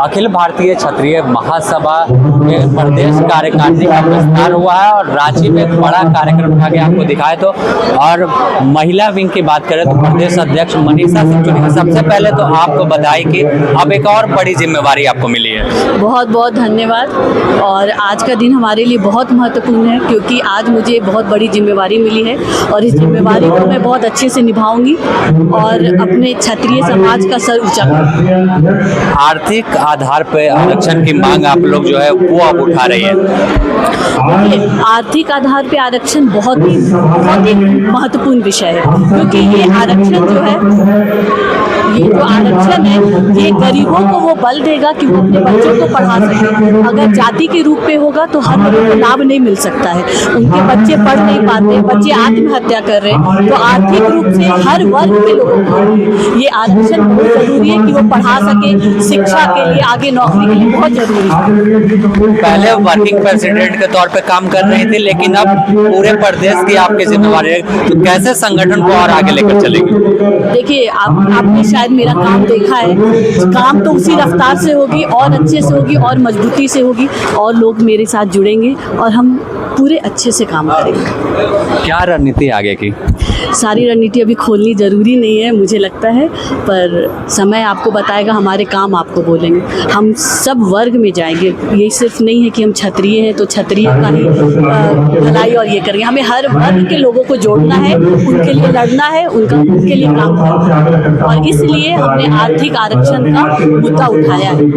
अखिल भारतीय क्षत्रिय महासभा के प्रदेश कार्यकारिणी का विस्तार हुआ है और रांची में एक बड़ा कार्यक्रम उठा के आपको दिखाए तो। और महिला विंग की बात करें तो प्रदेश अध्यक्ष मनीषा सिंह चुनी है। सबसे पहले तो आपको बधाई कि अब एक और बड़ी जिम्मेवारी आपको मिली है। बहुत बहुत धन्यवाद। और आज का दिन हमारे लिए बहुत महत्वपूर्ण है क्योंकि आज मुझे बहुत बड़ी जिम्मेवारी मिली है और इस जिम्मेवारी को मैं बहुत अच्छे से निभाऊंगी और अपने क्षत्रिय समाज का सर ऊंचा करूंगी। आर्थिक आधार पर आरक्षण की मांग आप लोग जो है वो अब उठा रही है। आर्थिक आधार पे आरक्षण बहुत ही महत्वपूर्ण विषय है क्योंकि ये आरक्षण जो है ये गरीबों को वो बल देगा कि वो अपने बच्चों को पढ़ा सके। अगर जाति के रूप में होगा तो हर लोगों को लाभ नहीं मिल सकता है, उनके बच्चे पढ़ नहीं पाते, बच्चे आत्महत्या कर रहे हैं। तो आर्थिक रूप से हर वर्ग के लोगों को ये आरक्षण बहुत जरूरी है कि वो पढ़ा सके, शिक्षा के लिए, आगे नौकरी के लिए बहुत जरूरी है। पहले वर्किंग प्रेसिडेंट के तौर पे काम कर रहे थे लेकिन अब पूरे प्रदेश की आपकी जिम्मेवारी है, तो कैसे संगठन को और आगे लेकर चलेंगे? देखिए, आपने शायद मेरा काम देखा है, काम तो उसी रफ्तार से होगी और अच्छे से होगी और मजबूती से होगी और लोग मेरे साथ जुड़ेंगे और हम पूरे अच्छे से काम करेंगे। क्या रणनीति आगे की? सारी रणनीति अभी खोलनी ज़रूरी नहीं है मुझे लगता है, पर समय आपको बताएगा, हमारे काम आपको बोलेंगे। हम सब वर्ग में जाएंगे, ये सिर्फ नहीं है कि हम क्षत्रिय हैं तो क्षत्रिय का ही भलाई और ये करेंगे। हमें हर वर्ग के लोगों को जोड़ना है, उनके लिए लड़ना है, उनके लिए काम करना है और इसलिए हमने आर्थिक आरक्षण का मुद्दा उठाया है।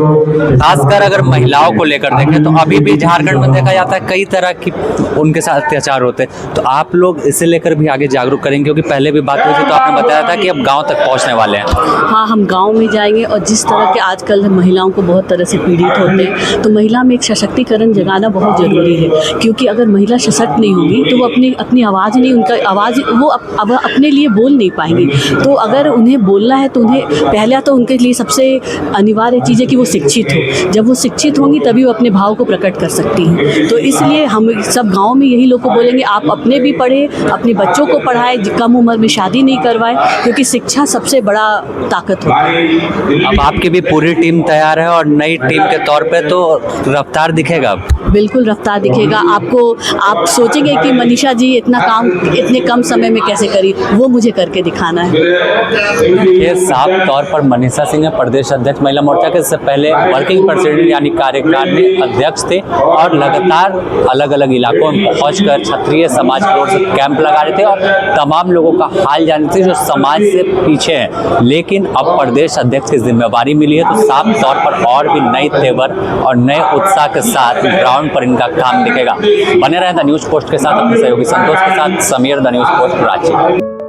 खासकर अगर महिलाओं को लेकर देखें तो अभी भी झारखंड में देखा जाता है कई तरह की उनके साथ अत्याचार होते हैं, तो आप लोग इसे लेकर भी आगे जागरूक करेंगे? क्योंकि पहले भी बात हुई थी तो आपने बताया था कि अब गांव तक पहुंचने वाले हैं। हाँ, हम गांव में जाएंगे और जिस तरह के आजकल महिलाओं को बहुत तरह से पीड़ित होते हैं तो महिला में एक सशक्तिकरण जगाना बहुत ज़रूरी है क्योंकि अगर महिला सशक्त नहीं होगी तो वो अपनी आवाज़ नहीं, उनका आवाज़ वो अब अपने लिए बोल नहीं पाएंगी। तो अगर उन्हें बोलना है तो उन्हें पहला तो उनके लिए सबसे अनिवार्य चीज़ है कि वो शिक्षित हो। जब वो शिक्षित होंगी तभी वो अपने भाव को प्रकट कर सकती हैं। तो इसलिए हम सब गाँव में यही लोग को बोलेंगे, आप अपने भी पढ़े, अपने बच्चों को पढ़ाएं, कम उम्र में शादी नहीं करवाएं क्योंकि शिक्षा सबसे बड़ा ताकत होता है। अब आपकी भी पूरी टीम तैयार है और नई टीम के तौर पे तो रफ्तार दिखेगा अब? बिल्कुल रफ्तार दिखेगा आपको। आप सोचेंगे कि मनीषा जी इतना काम इतने कम समय में कैसे करी, वो मुझे करके दिखाना है। ये साफ तौर पर मनीषा सिंह है, प्रदेश अध्यक्ष महिला मोर्चा के। इससे पहले वर्किंग प्रेसिडेंट यानी कार्यकारिणी अध्यक्ष थे और लगातार अलग अलग इलाकों में पहुंचकर क्षत्रिय समाज की ओर से कैंप लगा रहे थे और तमाम लोगों का हाल जानते थे जो समाज से पीछे हैं। लेकिन अब प्रदेश अध्यक्ष की जिम्मेवारी मिली है तो साफ तौर पर और भी नए तेवर और नए उत्साह के साथ ग्राउंड पर इनका काम दिखेगा। बने रहे द न्यूज़ पोस्ट के साथ, अपने सहयोगी संतोष के साथ Sameer, the news post, Ranchi.